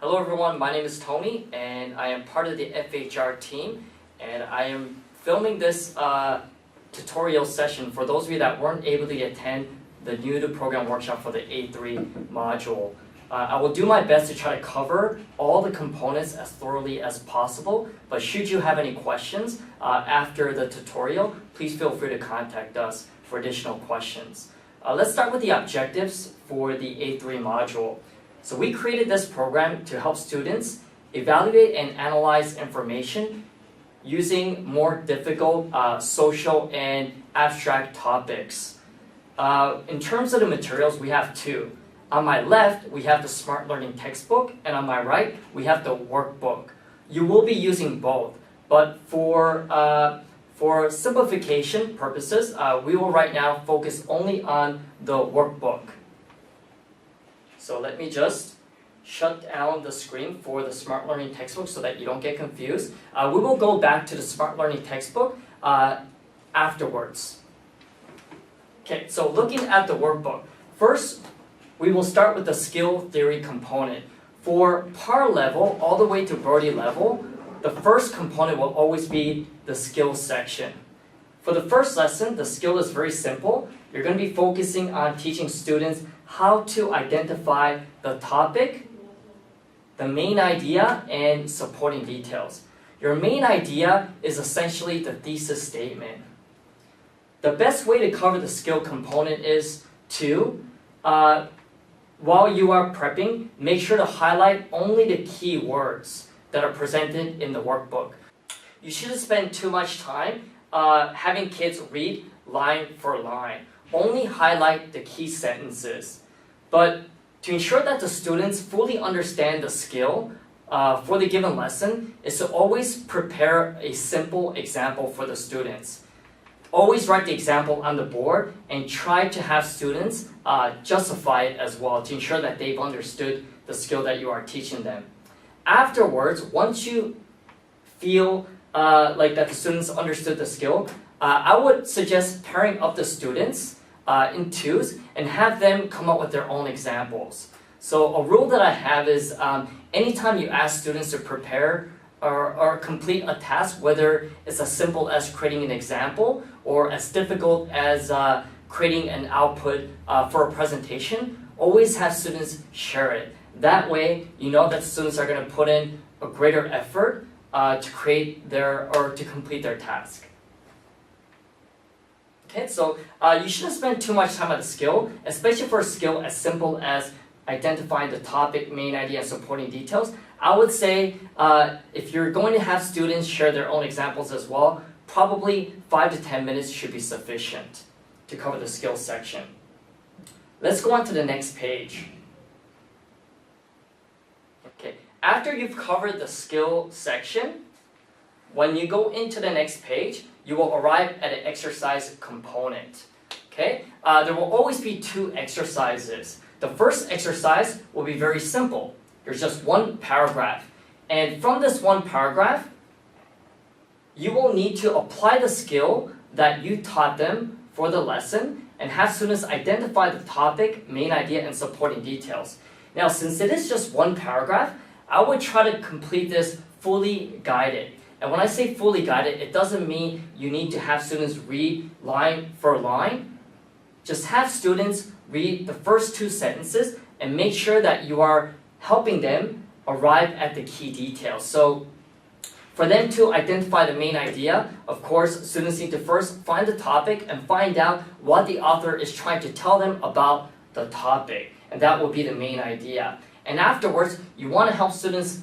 Hello everyone, my name is Tony and I am part of the FHR team and I am filming this tutorial session for those of you that weren't able to attend the new to program workshop for the A3 module. I will do my best to try to cover all the components as thoroughly as possible, but should you have any questions after the tutorial, please feel free to contact us for additional questions. Let's start with the objectives for the A3 module. So we created this program to help students evaluate and analyze information using more difficult social and abstract topics. In terms of the materials, we have two. On my left, we have the Smart Learning textbook, and on my right, we have the workbook. You will be using both, but for simplification purposes, we will right now focus only on the workbook. So let me just shut down the screen for the Smart Learning textbook so that you don't get confused. We will go back to the Smart Learning textbook afterwards. Okay, so looking at the workbook. First, we will start with the skill theory component. For PAR level all the way to Brody level, the first component will always be the skill section. For the first lesson, the skill is very simple. You're going to be focusing on teaching students how to identify the topic, the main idea, and supporting details. Your main idea is essentially the thesis statement. The best way to cover the skill component is to, while you are prepping, make sure to highlight only the key words that are presented in the workbook. You shouldn't spend too much time having kids read line for line. Only highlight the key sentences. But to ensure that the students fully understand the skill for the given lesson is to always prepare a simple example for the students. Always write the example on the board and try to have students justify it as well to ensure that they've understood the skill that you are teaching them. Afterwards, once you feel like that the students understood the skill, I would suggest pairing up the students in twos and have them come up with their own examples. So a rule that I have is anytime you ask students to prepare or complete a task, whether it's as simple as creating an example or as difficult as creating an output for a presentation, always have students share it. That way, you know that students are going to put in a greater effort to create to complete their task. Okay, so you shouldn't spend too much time on the skill, especially for a skill as simple as identifying the topic, main idea, and supporting details. I would say if you're going to have students share their own examples as well, probably 5 to 10 minutes should be sufficient to cover the skill section. Let's go on to the next page. Okay, after you've covered the skill section, when you go into the next page, you will arrive at an exercise component. Okay? There will always be two exercises. The first exercise will be very simple. There's just one paragraph. And from this one paragraph, you will need to apply the skill that you taught them for the lesson and have students identify the topic, main idea, and supporting details. Now, since it is just one paragraph, I would try to complete this fully guided. And when I say fully guided, it doesn't mean you need to have students read line for line. Just have students read the first two sentences and make sure that you are helping them arrive at the key details. So for them to identify the main idea, of course, students need to first find the topic and find out what the author is trying to tell them about the topic. And that will be the main idea. And afterwards, you want to help students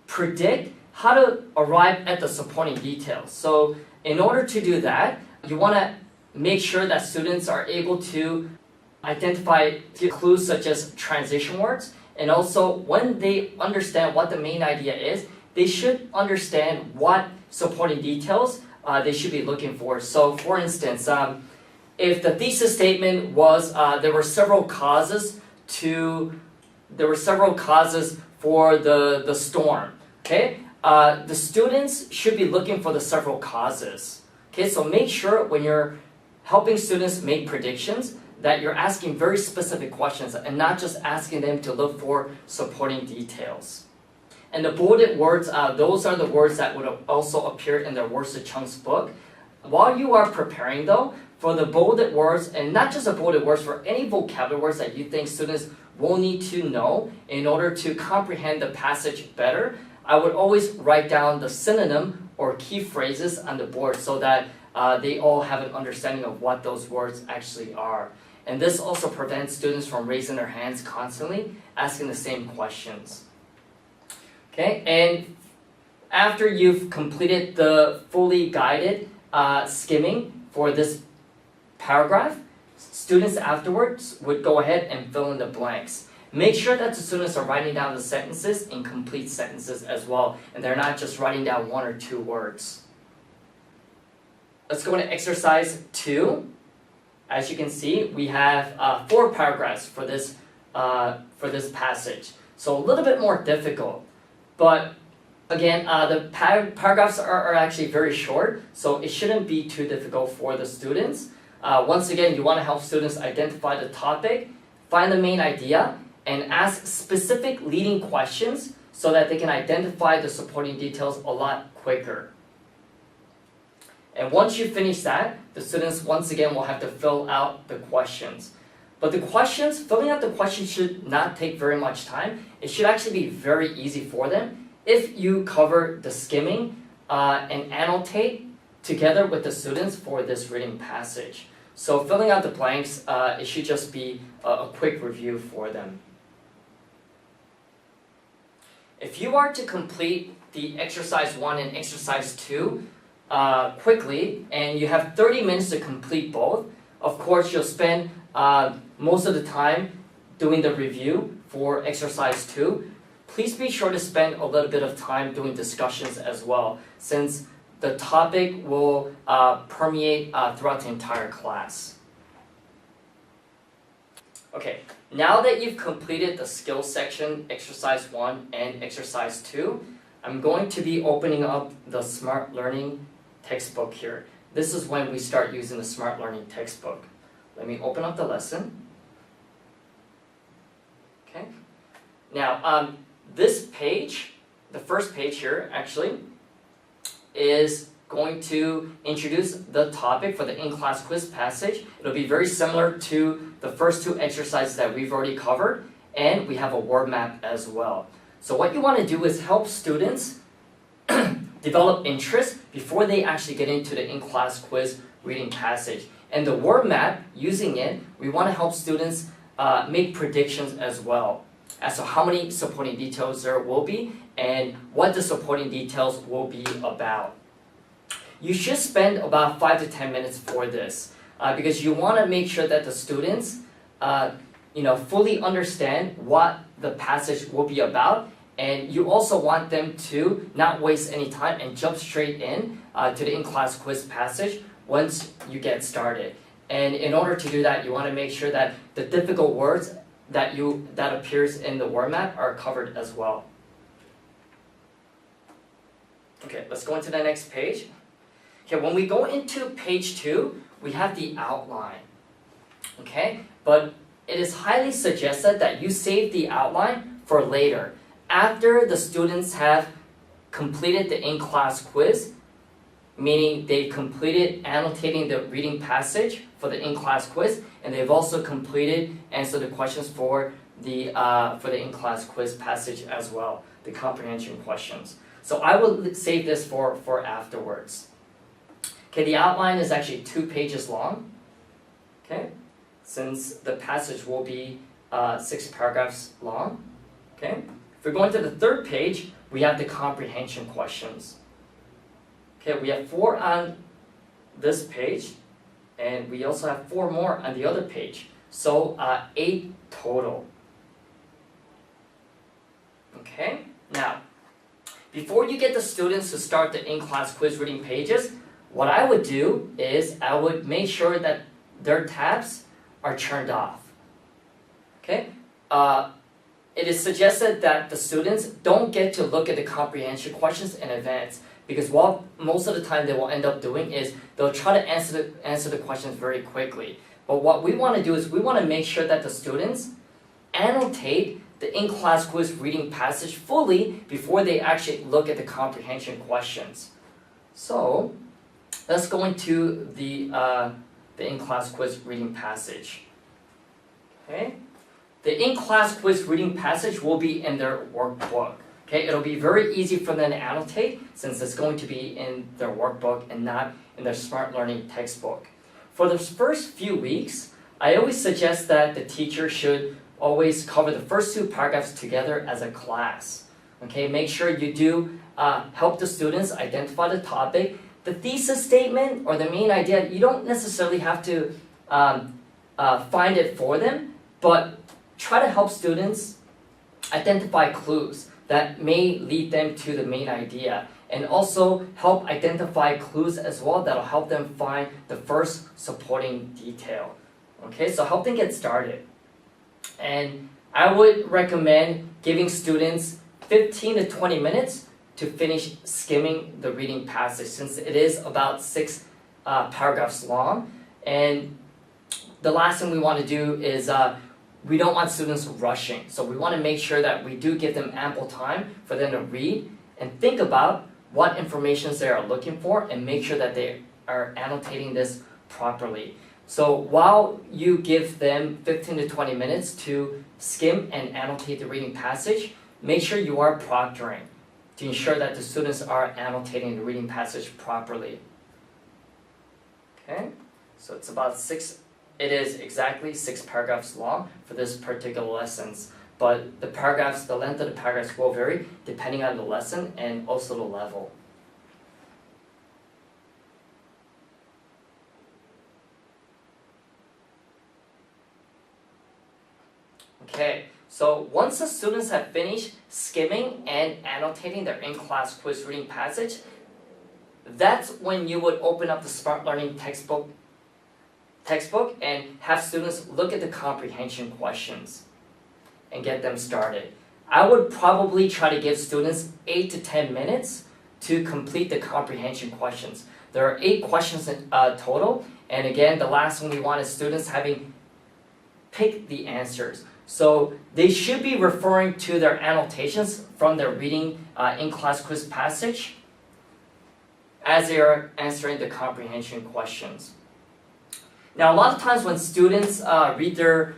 predict how to arrive at the supporting details. So in order to do that, you want to make sure that students are able to identify clues such as transition words, and also when they understand what the main idea is, they should understand what supporting details they should be looking for. So for instance, if the thesis statement was there were several causes for the storm, okay? The students should be looking for the several causes. Okay, so make sure when you're helping students make predictions that you're asking very specific questions and not just asking them to look for supporting details. And the bolded words, those are the words that would also appear in the Words to Chunks book. While you are preparing though, for the bolded words, and not just the bolded words, for any vocabulary words that you think students will need to know in order to comprehend the passage better, I would always write down the synonym or key phrases on the board so that they all have an understanding of what those words actually are. And this also prevents students from raising their hands constantly, asking the same questions. Okay, and after you've completed the fully guided skimming for this paragraph, students afterwards would go ahead and fill in the blanks. Make sure that the students are writing down the sentences in complete sentences as well, and they're not just writing down 1 or 2 words. Let's go into exercise 2. As you can see, we have 4 paragraphs for this passage. So a little bit more difficult, but again, the paragraphs are actually very short, so it shouldn't be too difficult for the students. Once again, you want to help students identify the topic, find the main idea, and ask specific leading questions so that they can identify the supporting details a lot quicker. And once you finish that, the students once again will have to fill out the questions. But filling out the questions should not take very much time. It should actually be very easy for them if you cover the skimming and annotate together with the students for this reading passage. So filling out the blanks, it should just be a quick review for them. If you are to complete the exercise 1 and exercise 2 quickly, and you have 30 minutes to complete both, of course you'll spend most of the time doing the review for exercise 2. Please be sure to spend a little bit of time doing discussions as well, since the topic will permeate throughout the entire class. Okay, now that you've completed the skills section, exercise 1 and exercise 2, I'm going to be opening up the Smart Learning textbook here. This is when we start using the Smart Learning textbook. Let me open up the lesson. Okay. Now, this page, the first page here actually, is going to introduce the topic for the in-class quiz passage. It'll be very similar to the first 2 exercises that we've already covered, and we have a word map as well. So what you want to do is help students develop interest before they actually get into the in-class quiz reading passage. And the word map, using it, we want to help students make predictions as well as to how many supporting details there will be and what the supporting details will be about. You should spend about 5 to 10 minutes for this because you want to make sure that the students fully understand what the passage will be about, and you also want them to not waste any time and jump straight in to the in-class quiz passage once you get started. And in order to do that, you want to make sure that the difficult words that appears in the word map are covered as well. Okay, let's go into the next page. Okay, when we go into page 2, we have the outline. Okay, but it is highly suggested that you save the outline for later. After the students have completed the in-class quiz, meaning they've completed annotating the reading passage for the in-class quiz, and they've also completed answer the questions for the in-class quiz passage as well, the comprehension questions. So I will save this for afterwards. Okay, the outline is actually 2 pages long. Okay, since the passage will be 6 paragraphs long. Okay, if we're going to the 3rd page, we have the comprehension questions. Okay, we have 4 on this page, and we also have 4 more on the other page. So 8 total. Okay, now, before you get the students to start the in-class quiz reading pages, what I would do is I would make sure that their tabs are turned off. Okay, it is suggested that the students don't get to look at the comprehension questions in advance, because what most of the time they will end up doing is they'll try to answer the questions very quickly. But what we want to do is we want to make sure that the students annotate the in-class quiz reading passage fully before they actually look at the comprehension questions. So let's go into the in-class quiz reading passage. Okay? The in-class quiz reading passage will be in their workbook. Okay? It'll be very easy for them to annotate since it's going to be in their workbook and not in their Smart Learning textbook. For the first few weeks, I always suggest that the teacher should always cover the first two paragraphs together as a class. Okay? Make sure you do help the students identify the topic. The thesis statement or the main idea, you don't necessarily have to find it for them, but try to help students identify clues that may lead them to the main idea, and also help identify clues as well that'll help them find the first supporting detail. Okay, so help them get started. And I would recommend giving students 15 to 20 minutes to finish skimming the reading passage since it is about 6 paragraphs long. And the last thing we want to do is we don't want students rushing. So we want to make sure that we do give them ample time for them to read and think about what information they are looking for and make sure that they are annotating this properly. So while you give them 15 to 20 minutes to skim and annotate the reading passage, make sure you are proctoring to ensure that the students are annotating the reading passage properly. Okay, so it's about it is exactly 6 paragraphs long for this particular lessons, but the length of the paragraphs will vary depending on the lesson and also the level. Okay, so once the students have finished skimming and annotating their in-class quiz reading passage, that's when you would open up the Smart Learning textbook and have students look at the comprehension questions and get them started. I would probably try to give students 8 to 10 minutes to complete the comprehension questions. There are 8 questions in total, and again, the last one we want is students having picked the answers. So they should be referring to their annotations from their reading in-class quiz passage as they are answering the comprehension questions. Now, a lot of times when students read their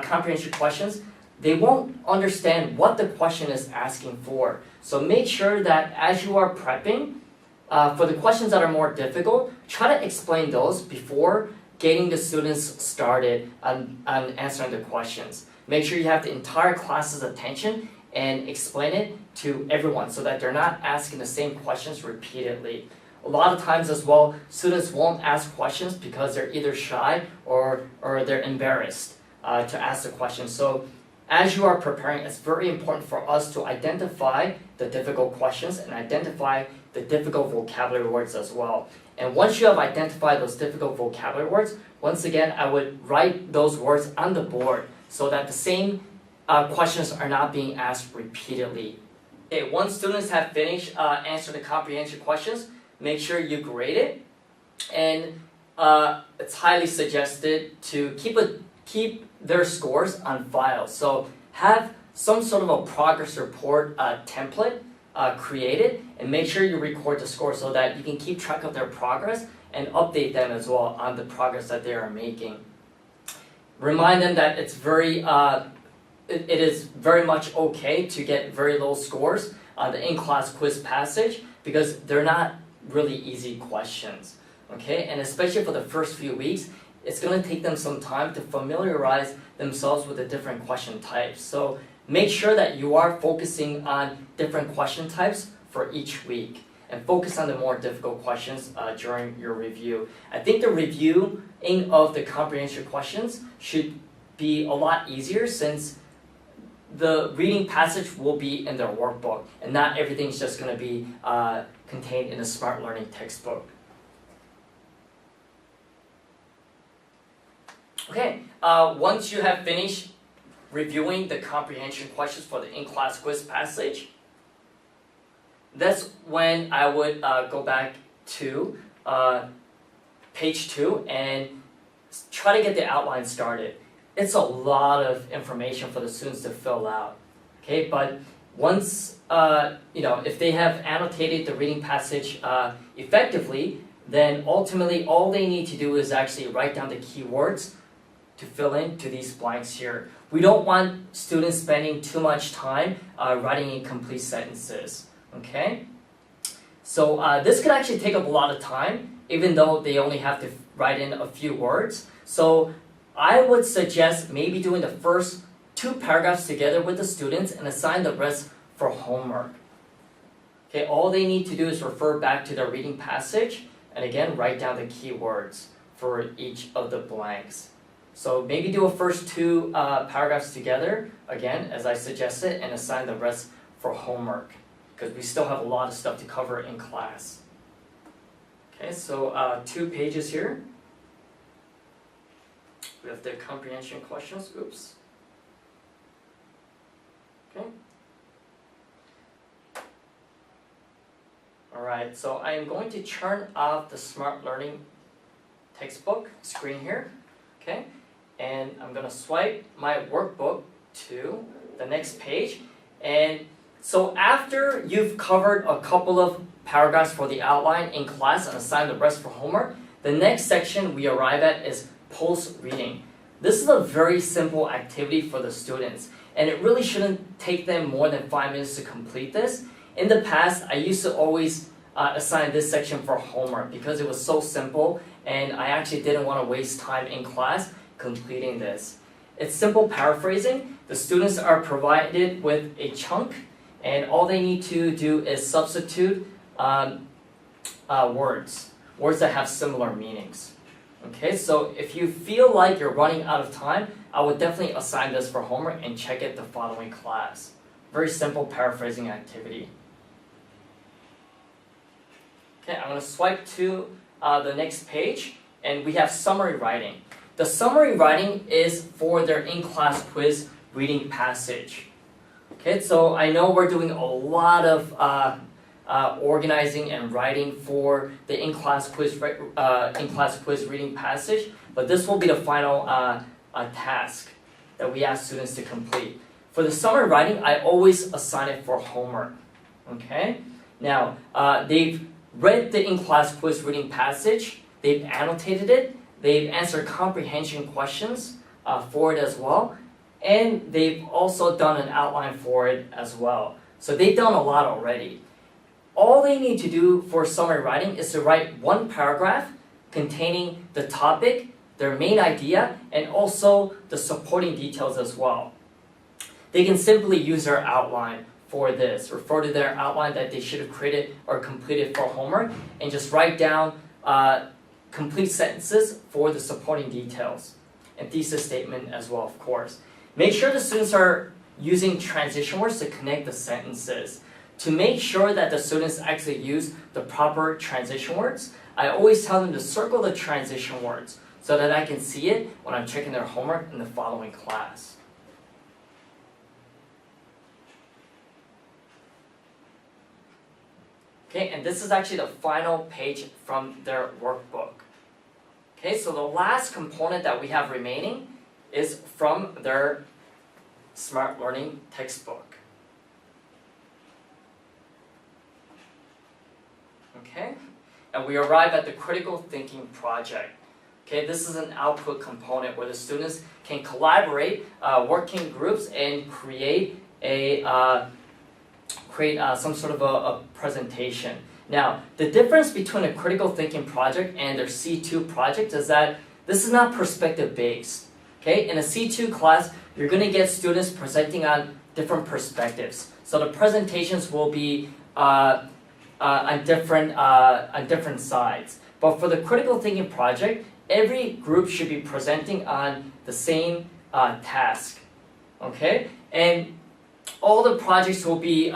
comprehension questions, they won't understand what the question is asking for. So make sure that as you are prepping for the questions that are more difficult, try to explain those before getting the students started on answering the questions. Make sure you have the entire class's attention and explain it to everyone so that they're not asking the same questions repeatedly. A lot of times as well, students won't ask questions because they're either shy or they're embarrassed to ask the question. So as you are preparing, it's very important for us to identify the difficult questions and identify the difficult vocabulary words as well. And once you have identified those difficult vocabulary words, once again, I would write those words on the board so that the same questions are not being asked repeatedly. Okay, once students have finished answering the comprehension questions, make sure you grade it. And it's highly suggested to keep their scores on file. So have some sort of a progress report template created and make sure you record the score so that you can keep track of their progress and update them as well on the progress that they are making. Remind them that it's it is very much okay to get very low scores on the in-class quiz passage because they're not really easy questions. Okay, and especially for the first few weeks, it's going to take them some time to familiarize themselves with the different question types. So make sure that you are focusing on different question types for each week and focus on the more difficult questions during your review. I think the reviewing of the comprehension questions should be a lot easier since the reading passage will be in their workbook and not everything's just going to be contained in a Smart Learning textbook. Okay, once you have finished reviewing the comprehension questions for the in-class quiz passage, that's when I would go back to page 2 and try to get the outline started. it's a lot of information for the students to fill out. Okay, but once if they have annotated the reading passage effectively, then ultimately all they need to do is actually write down the keywords to fill in to these blanks here. We don't want students spending too much time writing incomplete sentences. Okay, so this could actually take up a lot of time, even though they only have to write in a few words. So I would suggest maybe doing the first 2 paragraphs together with the students and assign the rest for homework. Okay, all they need to do is refer back to their reading passage and again write down the keywords for each of the blanks. So maybe do a first 2 paragraphs together, again, as I suggested, and assign the rest for homework, because we still have a lot of stuff to cover in class. Okay, so 2 pages here. We have the comprehension questions. Oops. Okay. Alright, so I am going to turn off the Smart Learning textbook screen here. Okay, and I'm going to swipe my workbook to the next page. And so after you've covered a couple of paragraphs for the outline in class and assigned the rest for homework, the next section we arrive at is post-reading. This is a very simple activity for the students, and it really shouldn't take them more than 5 minutes to complete this. In the past, I used to always assign this section for homework because it was so simple and I actually didn't want to waste time in class completing this. It's simple paraphrasing. The students are provided with a chunk and all they need to do is substitute words that have similar meanings. Okay, so if you feel like you're running out of time, I would definitely assign this for homework and check it the following class. Very simple paraphrasing activity. Okay, I'm going to swipe to the next page, and we have summary writing. The summary writing is for their in-class quiz reading passage. Okay, so I know we're doing a lot of organizing and writing for the in-class quiz reading passage, but this will be the final task that we ask students to complete. For the summary writing, I always assign it for homework. Okay, now they've read the in-class quiz reading passage, they've annotated it, they've answered comprehension questions for it as well, and they've also done an outline for it as well. So they've done a lot already. All they need to do for summary writing is to write 1 paragraph containing the topic, their main idea, and also the supporting details as well. They can simply use their outline for this, refer to their outline that they should have created or completed for homework, and just write down complete sentences for the supporting details, and thesis statement as well, of course. Make sure the students are using transition words to connect the sentences. To make sure that the students actually use the proper transition words, I always tell them to circle the transition words so that I can see it when I'm checking their homework in the following class. Okay, and this is actually the final page from their workbook. Okay, so the last component that we have remaining is from their Smart Learning textbook. Okay, and we arrive at the critical thinking project. Okay, this is an output component where the students can collaborate, work in groups, and create some sort of a presentation. Now, the difference between a critical thinking project and their C2 project is that this is not perspective based. Okay, in a C2 class, you're going to get students presenting on different perspectives. So the presentations will be on different sides. But for the critical thinking project, every group should be presenting on the same task. Okay, and all the projects will be,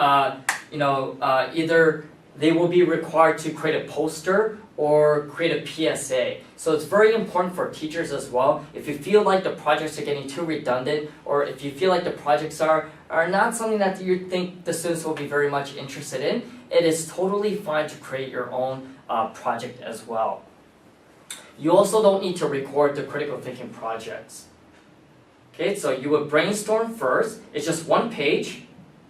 either they will be required to create a poster or create a PSA. So it's very important for teachers as well. If you feel like the projects are getting too redundant, or if you feel like the projects are not something that you think the students will be very much interested in, it is totally fine to create your own project as well. You also don't need to record the critical thinking projects. Okay, so you would brainstorm first. It's just one page.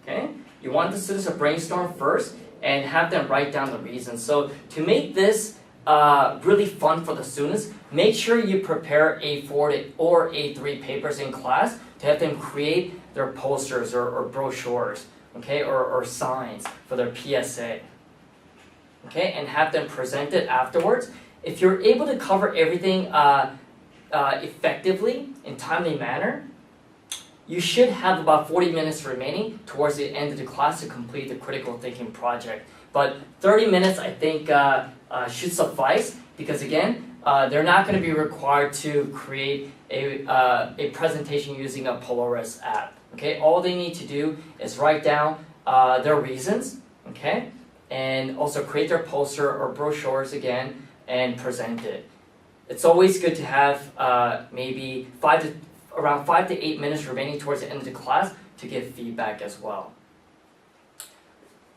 Okay, you want the students to brainstorm first and have them write down the reasons. So to make this really fun for the students, make sure you prepare A4 or A3 papers in class to have them create their posters or brochures, okay, or signs for their PSA. Okay, and have them present it afterwards. If you're able to cover everything effectively in timely manner, you should have about 40 minutes remaining towards the end of the class to complete the critical thinking project. But 30 minutes, I think, should suffice because, again, they're not going to be required to create a presentation using a Polaris app. Okay, all they need to do is write down their reasons, okay, and also create their poster or brochures again and present it. It's always good to have maybe around 5 to 8 minutes remaining towards the end of the class to give feedback as well.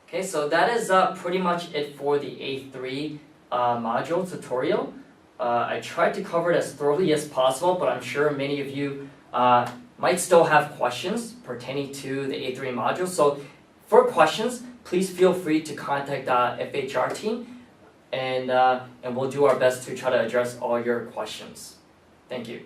Okay, so that is pretty much it for the A3 module tutorial. I tried to cover it as thoroughly as possible, but I'm sure many of you might still have questions pertaining to the A3 module. So for questions, please feel free to contact FHR team, and we'll do our best to try to address all your questions. Thank you.